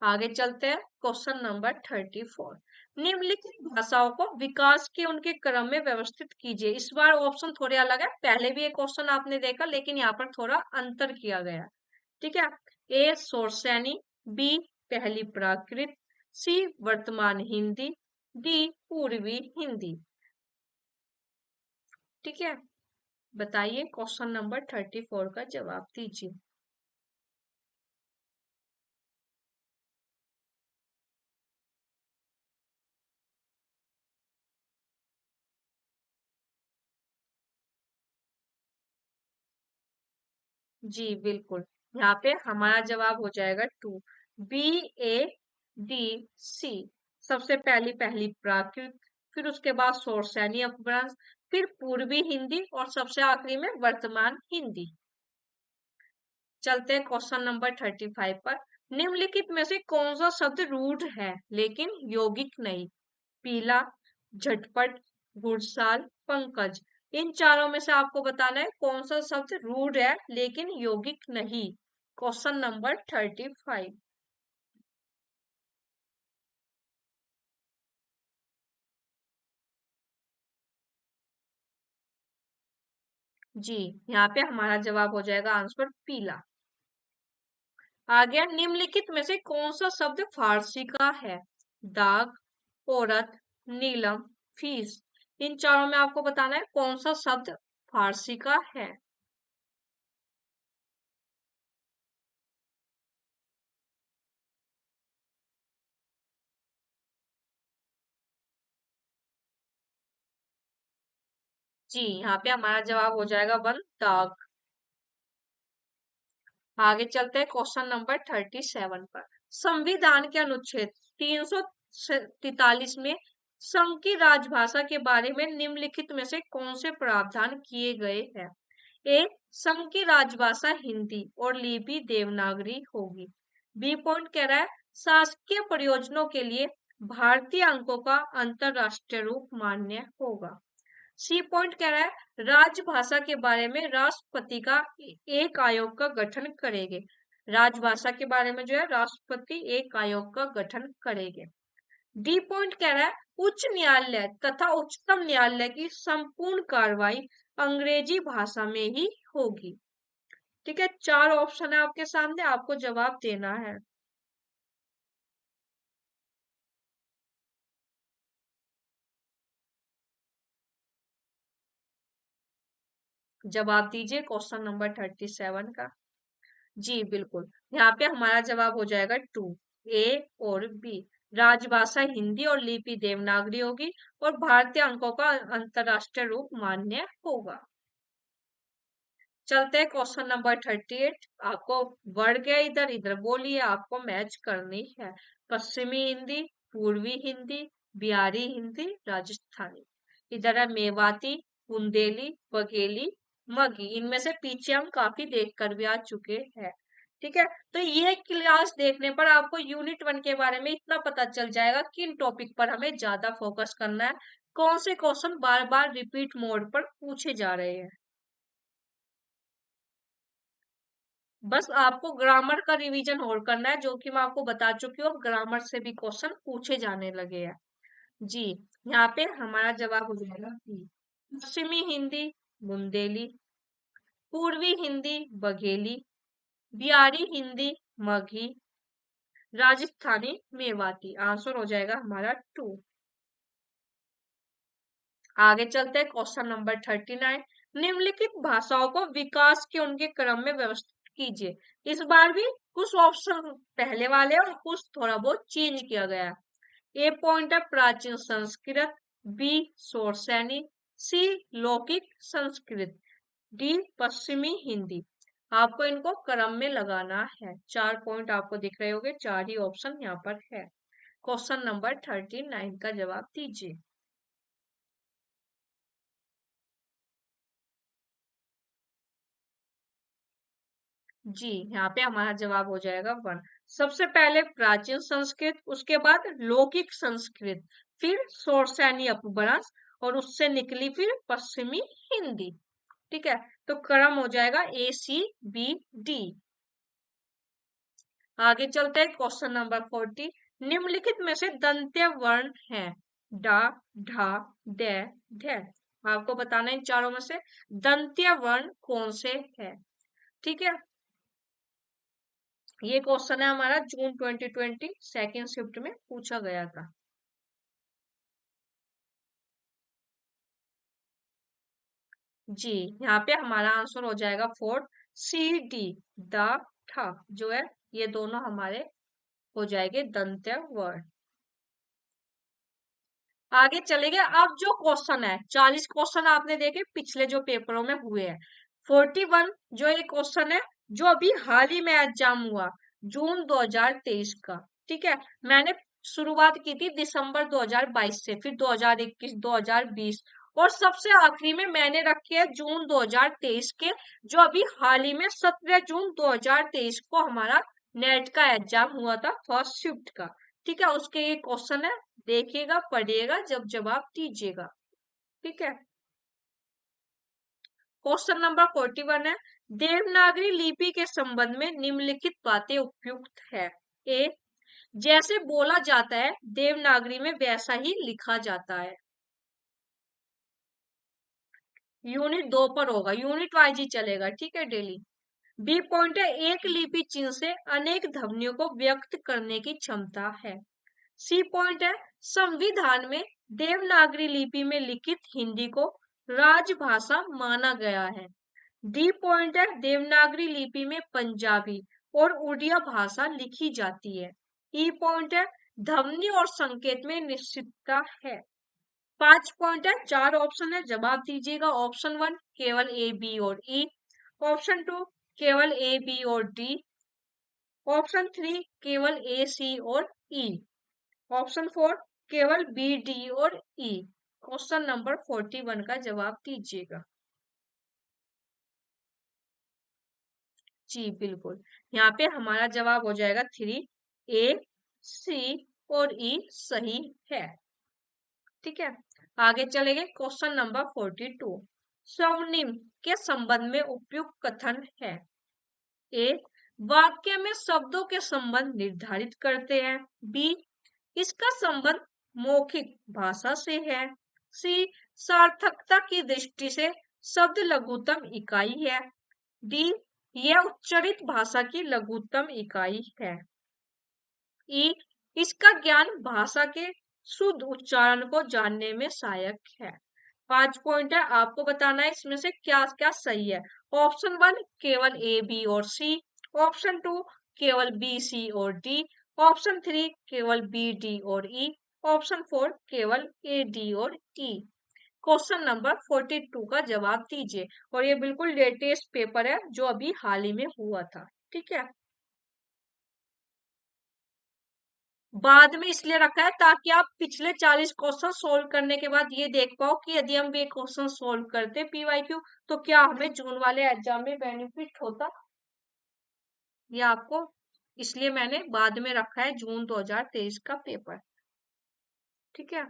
Speaker 1: आगे चलते हैं क्वेश्चन नंबर 34। निम्नलिखित भाषाओं को विकास के उनके क्रम में व्यवस्थित कीजिए। इस बार ऑप्शन थोड़े अलग है, पहले भी एक क्वेश्चन आपने देखा लेकिन यहाँ पर थोड़ा अंतर किया गया। ठीक है, ए शौरसैनी, बी पहली प्राकृत, सी वर्तमान हिंदी, डी पूर्वी हिंदी। ठीक है, बताइए क्वेश्चन नंबर 34 का जवाब दीजिए। जी बिल्कुल, यहाँ पे हमारा जवाब हो जाएगा two, B A D C. सबसे पहली पहली प्राकृत, फिर उसके बाद शोरसैनी अपभ्रंश, फिर पूर्वी हिंदी और सबसे आखिरी में वर्तमान हिंदी। चलते हैं क्वेश्चन नंबर 35 पर। निम्नलिखित में से कौन सा शब्द रूढ़ है लेकिन यौगिक नहीं? पीला, झटपट, घुड़साल, पंकज। इन चारों में से आपको बताना है कौन सा शब्द रूढ़ है लेकिन यौगिक नहीं। Question number 35। जी, यहाँ पे हमारा जवाब हो जाएगा आंसर पीला। आगे निम्नलिखित में से कौन सा शब्द फारसी का है? दाग, औरत, नीलम, फीस। इन चारों में आपको बताना है कौन सा शब्द फारसी का है। जी, यहाँ पे हमारा जवाब हो जाएगा वन, दाग। आगे चलते हैं क्वेश्चन नंबर 37 पर। संविधान के अनुच्छेद 343 में संघ की राजभाषा के बारे में निम्नलिखित में से कौन से प्रावधान किए गए हैं? ए, संघ की राजभाषा हिंदी और लिपि देवनागरी होगी। बी पॉइंट कह रहा है शासकीय प्रयोजनों के लिए भारतीय अंकों का अंतरराष्ट्रीय रूप मान्य होगा। सी पॉइंट कह रहा है राजभाषा के बारे में राष्ट्रपति का एक आयोग का गठन करेंगे। राजभाषा के बारे में जो है राष्ट्रपति एक आयोग का गठन करेंगे। डी पॉइंट कह रहा है उच्च न्यायालय तथा उच्चतम न्यायालय की संपूर्ण कार्रवाई अंग्रेजी भाषा में ही होगी। ठीक है, चार ऑप्शन है आपके सामने, आपको जवाब देना है। जवाब दीजिए क्वेश्चन नंबर 37 का। जी बिल्कुल, यहाँ पे हमारा जवाब हो जाएगा टू, ए और बी। राजभाषा हिंदी और लिपि देवनागरी होगी और भारतीय अंकों का अंतरराष्ट्रीय रूप मान्य होगा। चलते हैं क्वेश्चन नंबर 38। आपको बढ़ गया, इधर इधर बोलिए, आपको मैच करनी है। पश्चिमी हिंदी, पूर्वी हिंदी, बिहारी हिंदी, राजस्थानी। इधर है मेवाती, बुंदेली, बघेली, मगही। इनमें से पीछे हम काफी देख कर भी आ चुके हैं। ठीक है, तो यह क्लास देखने पर आपको यूनिट 1 के बारे में इतना पता चल जाएगा किन टॉपिक पर हमें ज्यादा फोकस करना है, कौन से क्वेश्चन बार बार रिपीट मोड पर पूछे जा रहे हैं। बस आपको ग्रामर का रिवीजन और करना है, जो कि मैं आपको बता चुकी हूँ। अब ग्रामर से भी क्वेश्चन पूछे जाने लगे हैं। जी, यहाँ पे हमारा जवाब हो जाएगा बी। पश्चिमी हिंदी बुंदेली, पूर्वी हिंदी बघेली, बिहारी हिंदी मगही, राजस्थानी मेवाती। आंसर हो जाएगा हमारा टू। आगे चलते हैं क्वेश्चन नंबर 39। निम्नलिखित भाषाओं को विकास के उनके क्रम में व्यवस्थित कीजिए। इस बार भी कुछ ऑप्शन पहले वाले और कुछ थोड़ा बहुत चेंज किया गया है। ए पॉइंट है प्राचीन संस्कृत, बी शोरसैनी, सी लौकिक संस्कृत, डी पश्चिमी हिंदी। आपको इनको क्रम में लगाना है। 4 पॉइंट आपको दिख रहे होंगे, 4 ही ऑप्शन यहाँ पर है। क्वेश्चन नंबर 39 का जवाब दीजिए। जी, यहाँ पे हमारा जवाब हो जाएगा वन। सबसे पहले प्राचीन संस्कृत, उसके बाद लौकिक संस्कृत, फिर शोरसैनी अपभ्रंश और उससे निकली फिर पश्चिमी हिंदी। ठीक है, तो क्रम हो जाएगा ए सी बी डी। आगे चलते हैं क्वेश्चन नंबर 40। निम्नलिखित में से दंत्य वर्ण है डा, ढा, दे, ध। आपको बताना है इन चारों में से दंत्य वर्ण कौन से है। ठीक है, ये क्वेश्चन है हमारा जून 2020 सेकेंड शिफ्ट में पूछा गया था। जी, यहाँ पे हमारा आंसर हो जाएगा फोर्थ, सी डी, द, ठ। जो है ये दोनों हमारे हो जाएंगे दंत्य वर्ण। आगे चले गए। अब जो क्वेश्चन है 40 क्वेश्चन आपने देखे पिछले जो पेपरों में हुए हैं। 41 जो एक क्वेश्चन है जो अभी हाल ही में एग्जाम हुआ जून 2023 का। ठीक है, मैंने शुरुआत की थी दिसंबर 2022 से, फिर 2021, 2020 और सबसे आखिरी में मैंने रखे है जून 2023 के, जो अभी हाल ही में 17 जून 2023 को हमारा नेट का एग्जाम हुआ था फर्स्ट शिफ्ट का। ठीक है, उसके ये क्वेश्चन है, देखिएगा पढ़िएगा जब जवाब दीजिएगा। ठीक है, क्वेश्चन नंबर 41 है, देवनागरी लिपि के संबंध में निम्नलिखित बातें उपयुक्त है। ए, जैसे बोला जाता है देवनागरी में वैसा ही लिखा जाता है। यूनिट 2 पर होगा, यूनिट वाइज ही चलेगा। ठीक है, डेली। बी पॉइंट है, एक लिपि चिन्ह से अनेक ध्वनियों को व्यक्त करने की क्षमता है। सी पॉइंट है, संविधान में देवनागरी लिपि में लिखित हिंदी को राजभाषा माना गया है। डी पॉइंट है, देवनागरी लिपि में पंजाबी और उड़िया भाषा लिखी जाती है। ई पॉइंट है, ध्वनि और संकेत में निश्चितता है। 5 पॉइंट है, 4 ऑप्शन है, जवाब दीजिएगा। ऑप्शन 1 केवल ए, बी और ई। ऑप्शन 2 केवल ए, बी और डी। ऑप्शन 3 केवल ए, सी और ई। ऑप्शन 4 केवल बी, डी और ई। क्वेश्चन नंबर 41 का जवाब दीजिएगा। जी बिल्कुल, यहाँ पे हमारा जवाब हो जाएगा 3, ए, सी और ई सही है। ठीक है, आगे चलेंगे। क्वेश्चन नंबर 42, स्वनिम के संबंध में उपयुक्त कथन है। ए, वाक्य में शब्दों के संबंध निर्धारित करते हैं। बी, इसका संबंध मौखिक भाषा से है। सी, सार्थकता की दृष्टि से शब्द लघुत्तम इकाई है। डी, यह उच्चरित भाषा की लघुत्तम इकाई है। ई, इसका ज्ञान भाषा के शुद्ध उच्चारण को जानने में सहायक है। 5 पॉइंट है, आपको बताना है इसमें से क्या क्या सही है। ऑप्शन 1 केवल ए, बी और सी। ऑप्शन 2 केवल बी, सी और डी। ऑप्शन 3 केवल बी, डी और ई। ऑप्शन 4 केवल ए, डी और ई। क्वेश्चन नंबर 42 का जवाब दीजिए। और ये बिल्कुल लेटेस्ट पेपर है जो अभी हाल ही में हुआ था। ठीक है, बाद में इसलिए रखा है ताकि आप पिछले 40 क्वेश्चन सोल्व करने के बाद ये देख पाओ कि यदि हम ये क्वेश्चन सोल्व करते पीवाईक्यू तो क्या हमें जून वाले एग्जाम में बेनिफिट होता। ये आपको इसलिए मैंने बाद में रखा है जून 2023 का पेपर। ठीक है,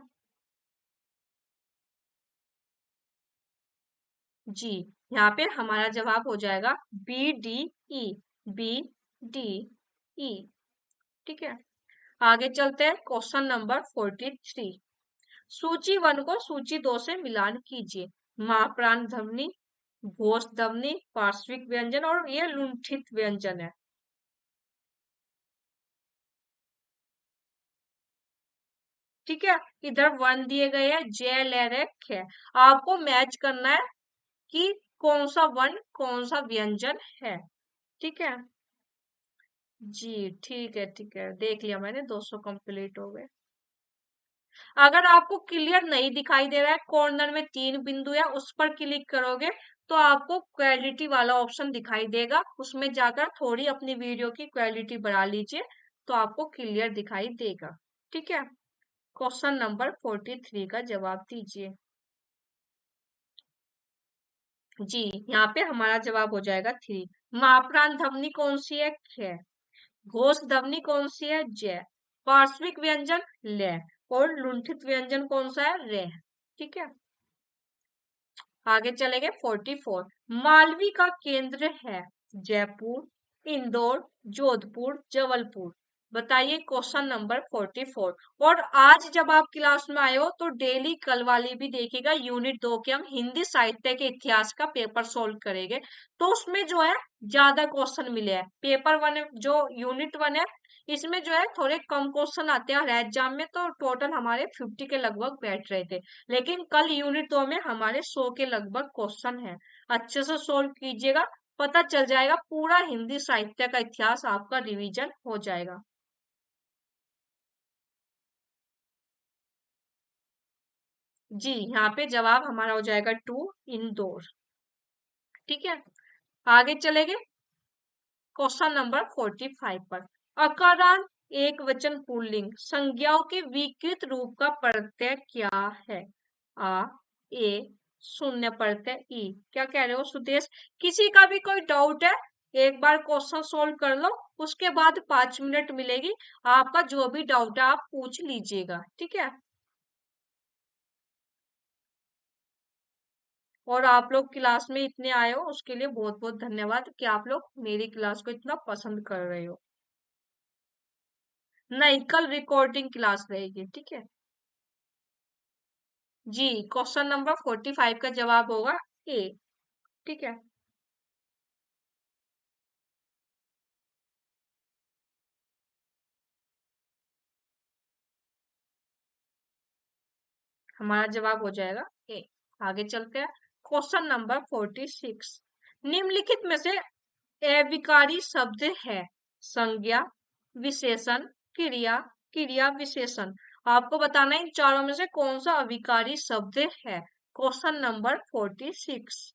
Speaker 1: जी यहाँ पे हमारा जवाब हो जाएगा बी, डी, ई। बी, डी, ई। ठीक है, आगे चलते हैं। क्वेश्चन नंबर 43, सूची 1 को सूची 2 से मिलान कीजिए। महाप्राण ध्वनि, घोष ध्वनि, पार्श्विक व्यंजन और ये लुंठित व्यंजन है। ठीक है, इधर 1 दिए गए हैं, जे लेरेक है। आपको मैच करना है कि कौन सा 1 कौन सा व्यंजन है। ठीक है, जी ठीक है, देख लिया मैंने, 200 कंप्लीट हो गए। अगर आपको क्लियर नहीं दिखाई दे रहा है, कॉर्नर में 3 बिंदु है उस पर क्लिक करोगे तो आपको क्वालिटी वाला ऑप्शन दिखाई देगा, उसमें जाकर थोड़ी अपनी वीडियो की क्वालिटी बढ़ा लीजिए तो आपको क्लियर दिखाई देगा। ठीक है, क्वेश्चन नंबर 43 का जवाब दीजिए। जी यहाँ पे हमारा जवाब हो जाएगा 3। माप्राण ध्वनि कौन सी है? ख। घोष ध्वनि कौन सी है? ज। पार्श्विक व्यंजन ल। और लुंठित व्यंजन कौन सा है? रे। ठीक है, आगे चलेंगे। 44, मालवी का केंद्र है जयपुर, इंदौर, जोधपुर, जबलपुर। बताइए क्वेश्चन नंबर 44। और आज जब आप क्लास में आए हो तो डेली कल वाली भी देखिएगा, यूनिट 2 के हम हिंदी साहित्य के इतिहास का पेपर सोल्व करेंगे तो उसमें जो है ज्यादा क्वेश्चन मिले हैं। पेपर 1 जो यूनिट 1 है इसमें जो है थोड़े कम क्वेश्चन आते हैं और एग्जाम में तो टोटल हमारे 50 के लगभग बैठ रहे थे, लेकिन कल यूनिट 2 में हमारे 100 के लगभग क्वेश्चन है। अच्छे से सोल्व कीजिएगा, पता चल जाएगा, पूरा हिंदी साहित्य का इतिहास आपका रिवीजन हो जाएगा। जी यहाँ पे जवाब हमारा हो जाएगा 2, इंदौर। ठीक है, आगे चलेंगे क्वेश्चन नंबर 45 पर। अकारांत एक वचन पुल्लिंग संज्ञाओं के विकृत रूप का प्रत्यय क्या है? आ, ए, शून्य प्रत्यय ई। क्या कह रहे हो सुदेश? किसी का भी कोई डाउट है? एक बार क्वेश्चन सोल्व कर लो, उसके बाद 5 मिनट मिलेगी, आपका जो भी डाउट है आप पूछ लीजिएगा, ठीक है? और आप लोग क्लास में इतने आए हो उसके लिए बहुत बहुत धन्यवाद कि आप लोग मेरी क्लास को इतना पसंद कर रहे हो। नहीं, कल रिकॉर्डिंग क्लास रहेगी, ठीक है? जी, क्वेश्चन नंबर 45 का जवाब होगा ए, ठीक है? हमारा जवाब हो जाएगा ए। आगे चलते हैं। क्वेश्चन नंबर 46, निम्नलिखित में से अविकारी शब्द है? संज्ञा, विशेषण, क्रिया, क्रिया विशेषण। आपको बताना है इन चारों में से कौन सा अविकारी शब्द है। Question number 46।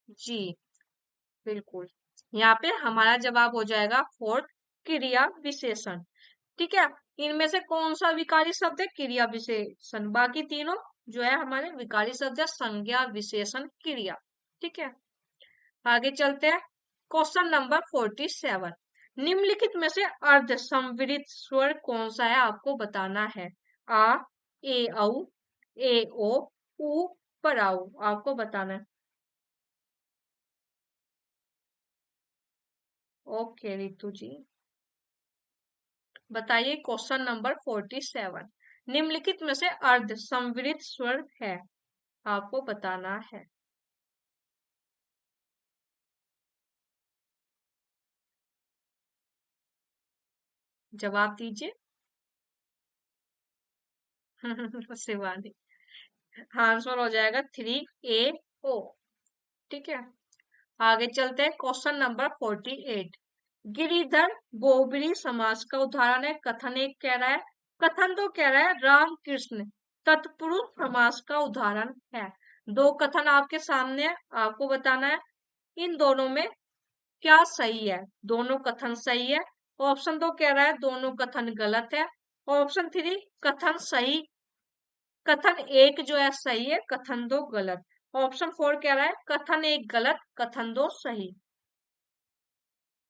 Speaker 1: जी बिल्कुल, यहाँ पे हमारा जवाब हो जाएगा फोर्थ, क्रिया विशेषण, ठीक है? इनमें से कौन सा विकारी शब्द है? क्रिया विशेषण। बाकी तीनों जो है हमारे विकारी शब्द है, संज्ञा, विशेषण, क्रिया, ठीक है? आगे चलते हैं। क्वेश्चन नंबर 47, निम्नलिखित में से अर्ध संवृत स्वर कौन सा है? आपको बताना है। आ, ए औ, ए ओ, उ पर आओ, आपको बताना है। ओके रितु जी, बताइए क्वेश्चन नंबर 47, निम्नलिखित में से अर्ध संवृत स्वर है? आपको बताना है। जवाब दीजिए। शिवानी, आंसर हो जाएगा 3 A O, ठीक है? आगे चलते हैं। क्वेश्चन नंबर 48, गिरिधर गोबरी समास का उदाहरण है। कथन एक कह रहा है, कथन दो कह रहा है रामकृष्ण तत्पुरुष समास का उदाहरण है। दो कथन आपके सामने है, आपको बताना है इन दोनों में क्या सही है। दोनों कथन सही है। ऑप्शन दो कह रहा है दोनों कथन गलत है। ऑप्शन थ्री कथन सही, कथन एक जो है सही है, कथन दो गलत। ऑप्शन फोर कह रहा है कथन एक गलत, कथन दो सही।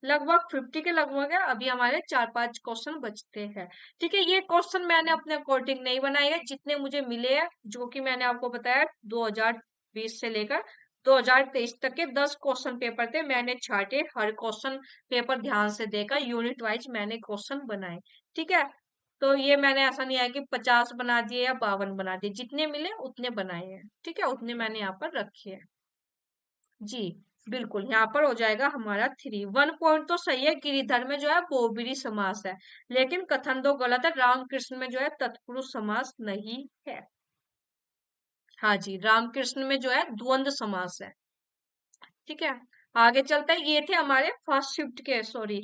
Speaker 1: लगभग 50 के लगभग है। अभी हमारे 4-5 क्वेश्चन बचते हैं, ठीक है? ये क्वेश्चन मैंने अपने अकॉर्डिंग नहीं बनाए हैं, जितने मुझे मिले हैं, जो कि मैंने आपको बताया 2020 से लेकर 2023 तक के 10 क्वेश्चन पेपर थे, मैंने छांटे, हर क्वेश्चन पेपर ध्यान से देखा, यूनिट वाइज मैंने क्वेश्चन बनाए, ठीक है? तो ये मैंने ऐसा नहीं है कि 50 बना दिए या 52 बना दिए, जितने मिले उतने बनाए हैं, ठीक है? उतने मैंने यहाँ पर रखे हैं। जी बिल्कुल, यहाँ पर हो जाएगा हमारा 3 1 पॉइंट तो सही है। गिरिधर में जो है बहुब्रीहि समास है, लेकिन कथन दो गलत है। रामकृष्ण में जो है तत्पुरुष समास नहीं है। हाँ जी, रामकृष्ण में जो है द्वंद्व समास है, ठीक है? आगे चलते हैं। ये थे हमारे फर्स्ट शिफ्ट के, सॉरी,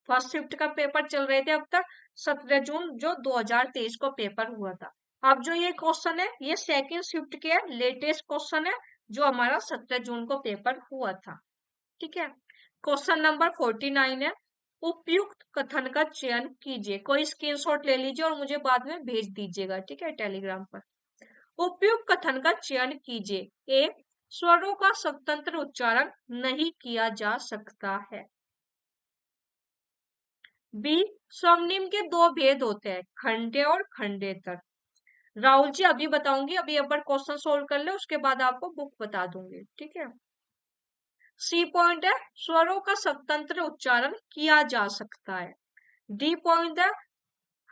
Speaker 1: फर्स्ट शिफ्ट का पेपर चल रहे थे अब तक, 17 जून जो 2023 को पेपर हुआ था। अब जो ये क्वेश्चन है ये सेकंड शिफ्ट के है, लेटेस्ट क्वेश्चन है, जो हमारा 17 जून को पेपर हुआ था, ठीक है? क्वेश्चन नंबर 49 है, उपयुक्त कथन का चयन कीजिए। कोई स्क्रीनशॉट ले लीजिए और मुझे बाद में भेज दीजिएगा, ठीक है, टेलीग्राम पर। उपयुक्त कथन का चयन कीजिए। ए, स्वरों का स्वतंत्र उच्चारण नहीं किया जा सकता है। बी, स्वनिम के दो भेद होते हैं, खंडे और खंडेतर। राहुल जी अभी बताऊंगी, अभी एक बार क्वेश्चन सोल्व कर ले, उसके बाद आपको बुक बता दूंगी, ठीक है? सी पॉइंट है, स्वरों का स्वतंत्र उच्चारण किया जा सकता है। डी पॉइंट है,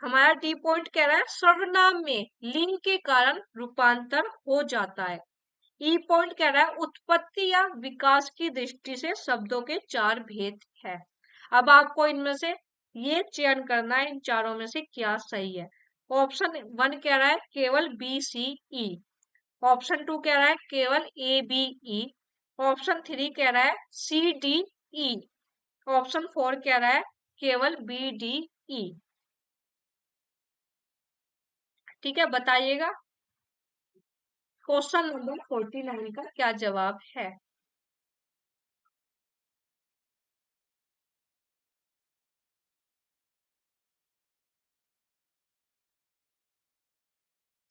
Speaker 1: हमारा डी पॉइंट कह रहा है सर्वनाम में लिंग के कारण रूपांतर हो जाता है। ई पॉइंट कह रहा है उत्पत्ति या विकास की दृष्टि से शब्दों के चार भेद है। अब आपको इनमें से ये चयन करना है, इन चारों में से क्या सही है। ऑप्शन वन कह रहा है केवल B C E. Option two कह रहा है केवल A B E. Option three कह रहा है C D E. Option four कह रहा है केवल बी डी ई। ठीक है, बताइएगा। क्वेश्चन नंबर 49 का क्या जवाब है?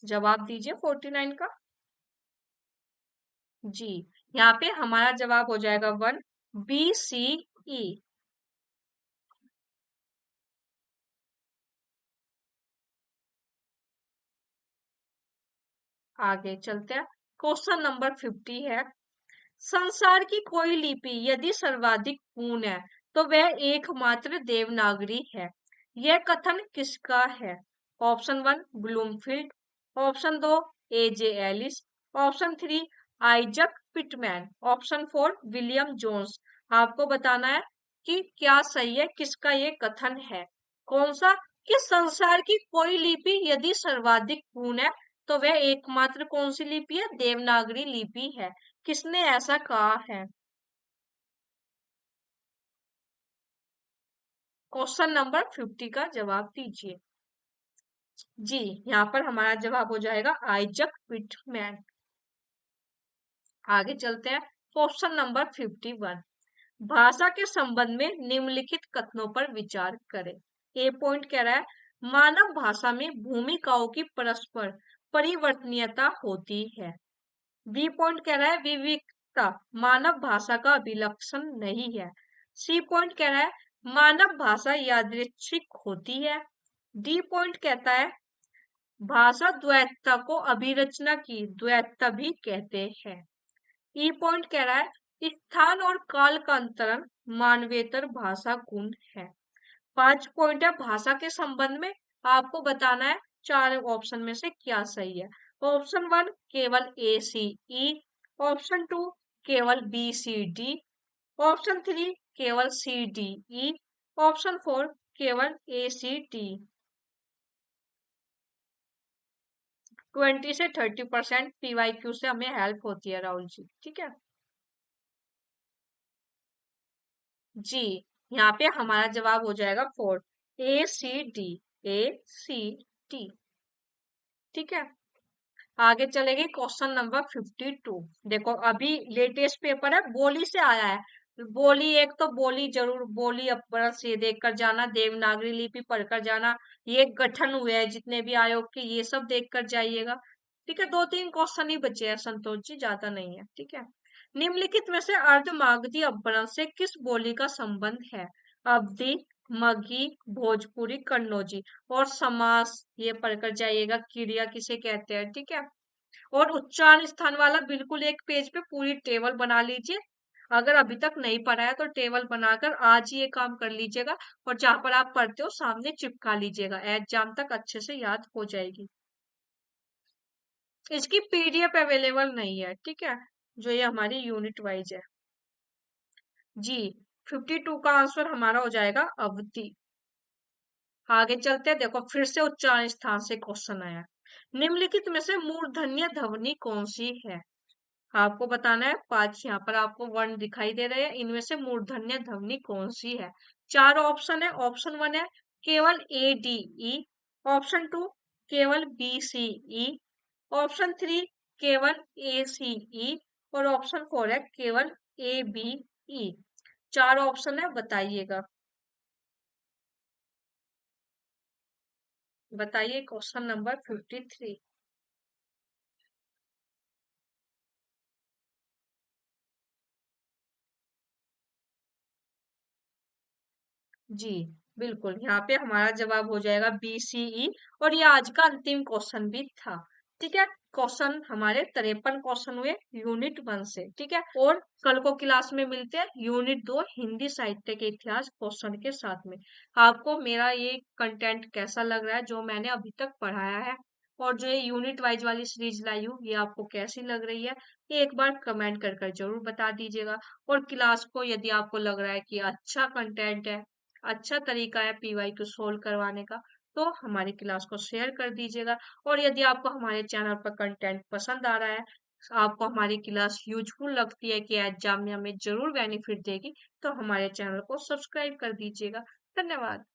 Speaker 1: जवाब दीजिए 49 का। जी, यहाँ पे हमारा जवाब हो जाएगा 1, BCE। आगे चलते हैं। क्वेश्चन नंबर 50 है, संसार की कोई लिपि यदि सर्वाधिक पूर्ण है तो वह एकमात्र देवनागरी है। यह कथन किसका है? Option 1 Bloomfield, option 2 AJ Ellis, option 3 Isaac Pitman, option 4 William Jones. आपको बताना है कि क्या सही है, किसका ये कथन है। कौन सा? कि संसार की कोई लिपि यदि सर्वाधिक पूर्ण है तो वह एकमात्र कौन सी लिपि है? देवनागरी लिपि है। किसने ऐसा कहा है? क्वेश्चन नंबर 50 का जवाब दीजिए। जी, यहाँ पर हमारा जवाब हो जाएगा आइजक पिटमैन। आगे चलते हैं। क्वेश्चन नंबर 51, भाषा के संबंध में निम्नलिखित कथनों पर विचार करें। ए पॉइंट कह रहा है, मानव भाषा में भूमिकाओं की परस्पर परिवर्तनीयता होती है। बी पॉइंट कह रहा है, विविधता मानव भाषा का अभिलक्षण नहीं है। सी पॉइंट कह रहा है, मानव भाषा यादृच्छिक होती है। डी पॉइंट कहता है, भाषा द्वैतता को अभिरचना की द्वैतता भी कहते हैं। ई पॉइंट कह रहा है, स्थान और काल का अंतरण मानवेतर भाषा गुण है। 5 पॉइंट है भाषा के संबंध में। आपको बताना है चार ऑप्शन में से क्या सही है। ऑप्शन 1 केवल ACE, ऑप्शन 2 केवल BCD, ऑप्शन 3 केवल CDE, ऑप्शन 4 केवल ACD। 20 से 30% PYQ से हमें हेल्प होती है राहुल जी, ठीक है। जी, यहाँ पे हमारा जवाब हो जाएगा 4, ACD, ACD, ठीक है। आगे चलेगी क्वेश्चन नंबर 52। देखो अभी लेटेस्ट पेपर है, बोली से आया है। बोली एक तो बोली जरूर, बोली अपभ्रंश ये देख कर जाना, देवनागरी लिपि पढ़कर जाना, ये गठन हुए हैं जितने भी आयोग के, ये सब देख कर जाइएगा। ठीक है, 2-3 क्वेश्चन ही बचे हैं संतोष जी, ज्यादा नहीं है, ठीक है। निम्नलिखित में से अर्धमागधी अपभ्रंश से किस बोली का संबंध है? अवधी, मगही, भोजपुरी, कन्नौजी। और समास ये पढ़कर जाइएगा, क्रिया किसे कहते हैं, ठीक है। और उच्चारण स्थान वाला बिल्कुल एक पेज पे पूरी टेबल बना लीजिए। अगर अभी तक नहीं पढ़ा है तो टेबल बनाकर आज ही ये काम कर लीजिएगा, और जहां पर आप पढ़ते हो सामने चिपका लीजिएगा, एग्जाम तक अच्छे से याद हो जाएगी। इसकी PDF अवेलेबल नहीं है, ठीक है, जो ये हमारी यूनिट वाइज है। जी, 52 का आंसर हमारा हो जाएगा अवधि। आगे चलते हैं। देखो फिर से उच्चारण स्थान से क्वेश्चन आया, निम्नलिखित में से मूर्धन्य ध्वनि कौन सी है? आपको बताना है। 5 यहाँ पर आपको वर्ण दिखाई दे रहे हैं, इनमें से मूर्धन्य ध्वनि कौन सी है? 4 ऑप्शन है। ऑप्शन 1 है केवल ADE, ऑप्शन 2 केवल BCE, ऑप्शन 3 केवल ACE, और ऑप्शन 4 है केवल ABE। 4 ऑप्शन है, बताइएगा। बताइए क्वेश्चन नंबर 53। जी, बिल्कुल, यहाँ पे हमारा जवाब हो जाएगा BCE। और ये आज का अंतिम क्वेश्चन भी था, ठीक है। क्वेश्चन हमारे 53 क्वेश्चन हुए यूनिट 1 से, ठीक है। और कल को क्लास में मिलते हैं यूनिट 2 हिंदी साहित्य के इतिहास क्वेश्चन के साथ में। आपको मेरा ये कंटेंट कैसा लग रहा है जो मैंने अभी तक पढ़ाया है, और जो ये यूनिट वाइज वाली सीरीज लाई हूँ ये आपको कैसी लग रही है, ये एक बार कमेंट कर कर जरूर बता दीजिएगा। और क्लास को यदि आपको लग रहा है कि अच्छा कंटेंट है, अच्छा तरीका है PYQ सोल्व करवाने का, तो हमारी क्लास को शेयर कर दीजिएगा। और यदि आपको हमारे चैनल पर कंटेंट पसंद आ रहा है, आपको हमारी क्लास यूजफुल लगती है कि एग्जाम में हमें जरूर बेनिफिट देगी, तो हमारे चैनल को सब्सक्राइब कर दीजिएगा। धन्यवाद।